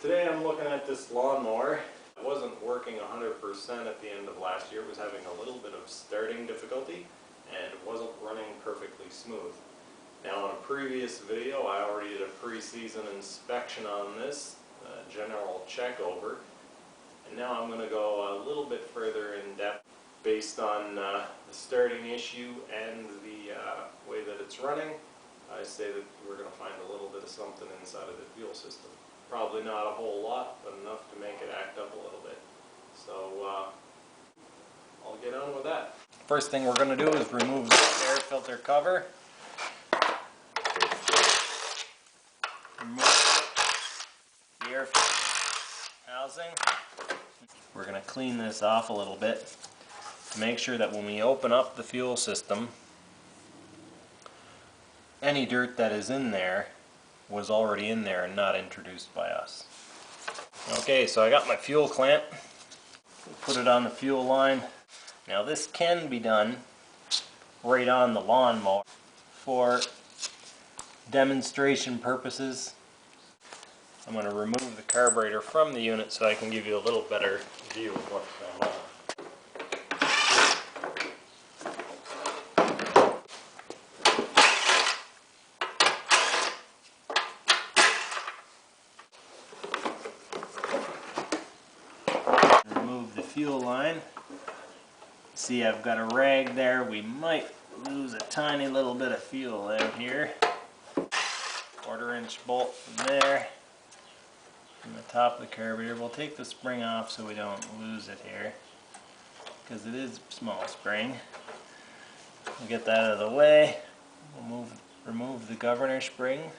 Today I'm looking at this lawnmower. It wasn't working 100% at the end of last year. It was having a little bit of starting difficulty and wasn't running perfectly smooth. Now, in a previous video I already did a pre-season inspection on this, general check over, and now I'm going to go a little bit further in depth based on the starting issue and the way that it's running. I say that we're going to find a little bit of something inside of the fuel system. Probably not a whole lot, but enough to make it act up a little bit. So I'll get on with that. First thing we're going to do is remove the air filter cover. Remove the air filter housing. We're going to clean this off a little bit to make sure that when we open up the fuel system, any dirt that is in there was already in there and not introduced by us. Okay, so I got my fuel clamp. Put it on the fuel line. Now this can be done right on the lawnmower. For demonstration purposes, I'm going to remove the carburetor from the unit so I can give you a little better view of what's going on. Remove the fuel line. See, I've got a rag there. We might lose a tiny little bit of fuel out here. 1/4-inch bolt from there. From the top of the carburetor. We'll take the spring off so we don't lose it here, because it is a small spring. We'll get that out of the way. We'll remove the governor spring.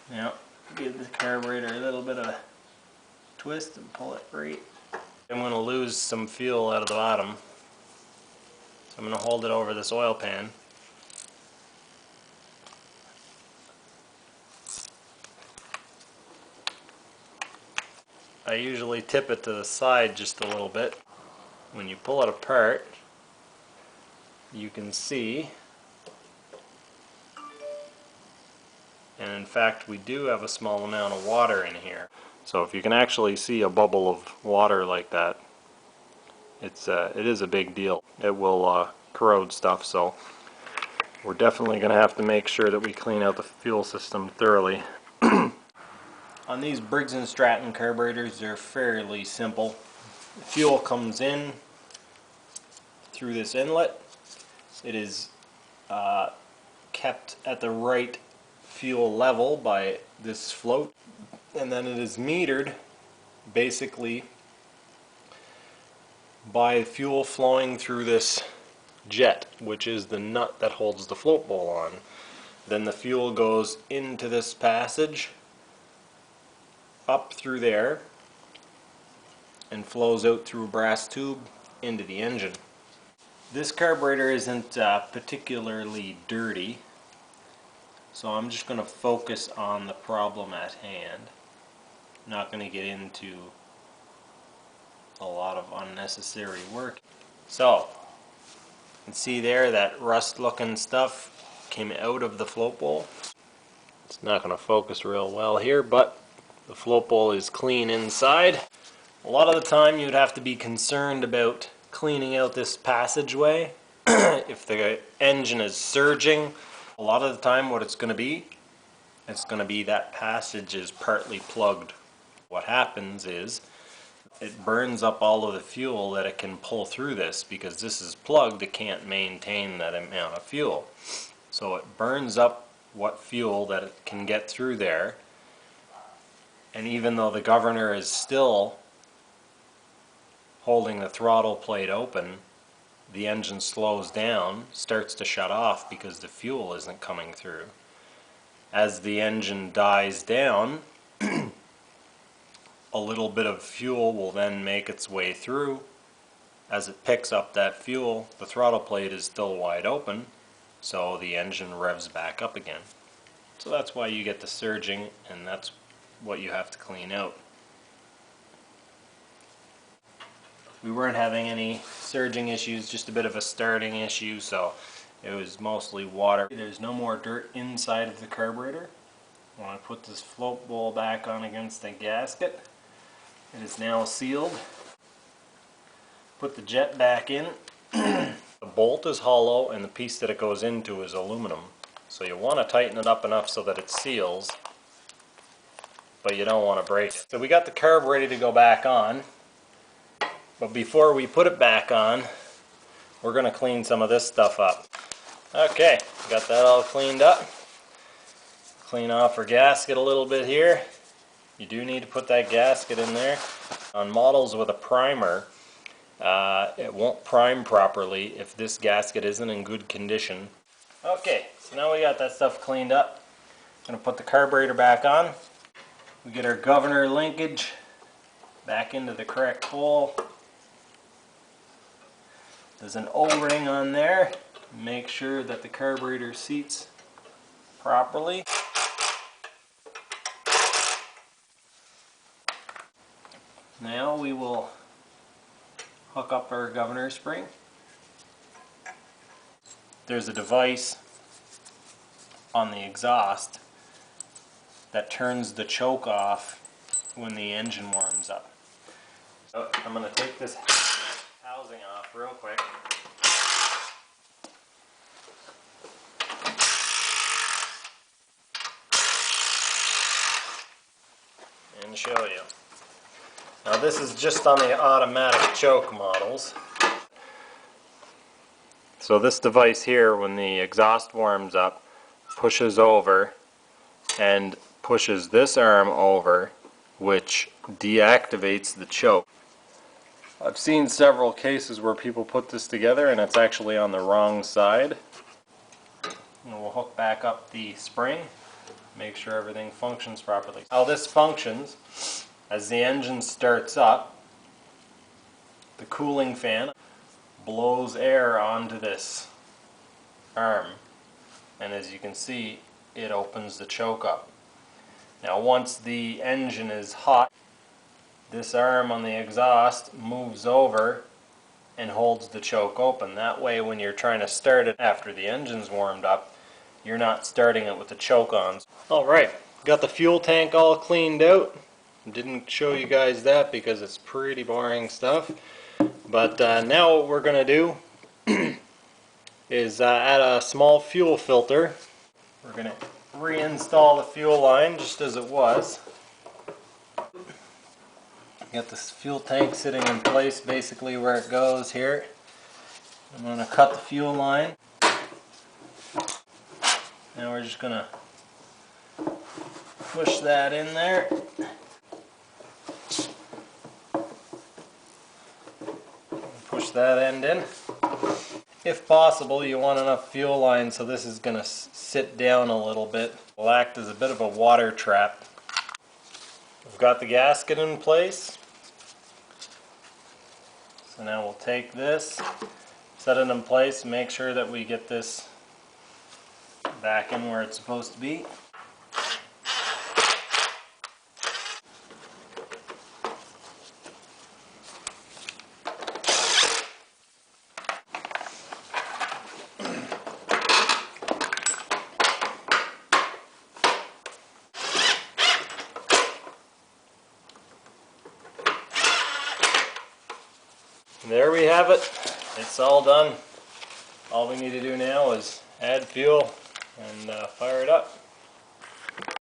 Now, give the carburetor a little bit of a twist and pull it right. I'm going to lose some fuel out of the bottom, so I'm going to hold it over this oil pan. I usually tip it to the side just a little bit. When you pull it apart, you can see, and in fact we do have a small amount of water in here. So if you can actually see a bubble of water like that, it is a big deal. It will corrode stuff, so we're definitely going to have to make sure that we clean out the fuel system thoroughly. On these Briggs Stratton carburetors, they're fairly simple. The fuel comes in through this inlet. It is kept at the right fuel level by this float, and then it is metered basically by fuel flowing through this jet, which is the nut that holds the float bowl on. Then the fuel goes into this passage up through there and flows out through a brass tube into the engine. This carburetor isn't particularly dirty, so I'm just going to focus on the problem at hand. I'm not going to get into a lot of unnecessary work. So, you can see there that rust looking stuff came out of the float bowl. It's not going to focus real well here, but the float bowl is clean inside. A lot of the time you'd have to be concerned about cleaning out this passageway. If the engine is surging, a lot of the time what it's going to be that passage is partly plugged. What happens is it burns up all of the fuel that it can pull through this, because this is plugged, it can't maintain that amount of fuel. So it burns up what fuel that it can get through there. And even though the governor is still holding the throttle plate open, the engine slows down, starts to shut off because the fuel isn't coming through. As the engine dies down, a little bit of fuel will then make its way through. As it picks up that fuel, the throttle plate is still wide open, so the engine revs back up again. So that's why you get the surging, and that's what you have to clean out. We weren't having any surging issues, just a bit of a starting issue, so It was mostly water. There's no more dirt inside of the carburetor. When I put this float bowl back on against the gasket, it is now sealed. Put the jet back in. The bolt is hollow and the piece that it goes into is aluminum. So you want to tighten it up enough so that it seals, but you don't want to break it. So we got the carb ready to go back on, but before we put it back on, we're going to clean some of this stuff up. Okay, got that all cleaned up. Clean off our gasket a little bit here. You do need to put that gasket in there. On models with a primer, it won't prime properly if this gasket isn't in good condition. Okay, so now we got that stuff cleaned up. I'm going to put the carburetor back on. We get our governor linkage back into the correct hole. There's an O-ring on there. Make sure that the carburetor seats properly. Now we will hook up our governor spring. There's a device on the exhaust that turns the choke off when the engine warms up. So I'm going to take this housing off real quick. And show you. Now this is just on the automatic choke models. So this device here, when the exhaust warms up, pushes over and pushes this arm over, which deactivates the choke. I've seen several cases where people put this together and it's actually on the wrong side. And we'll hook back up the spring, make sure everything functions properly. How this functions, as the engine starts up, the cooling fan blows air onto this arm, and as you can see, it opens the choke up. Now once the engine is hot, this arm on the exhaust moves over and holds the choke open. That way when you're trying to start it after the engine's warmed up, you're not starting it with the choke on. Alright, got the fuel tank all cleaned out. Didn't show you guys that because it's pretty boring stuff. But now what we're going to do is add a small fuel filter. We're going to reinstall the fuel line just as it was. Got this fuel tank sitting in place basically where it goes here. I'm going to cut the fuel line. Now we're just going to push that in there. Push that end in. If possible, you want enough fuel line so this is going to sit down a little bit. It'll act as a bit of a water trap. We've got the gasket in place. So now we'll take this, set it in place, make sure that we get this back in where it's supposed to be. And there we have it. It's all done. All we need to do now is add fuel and fire it up.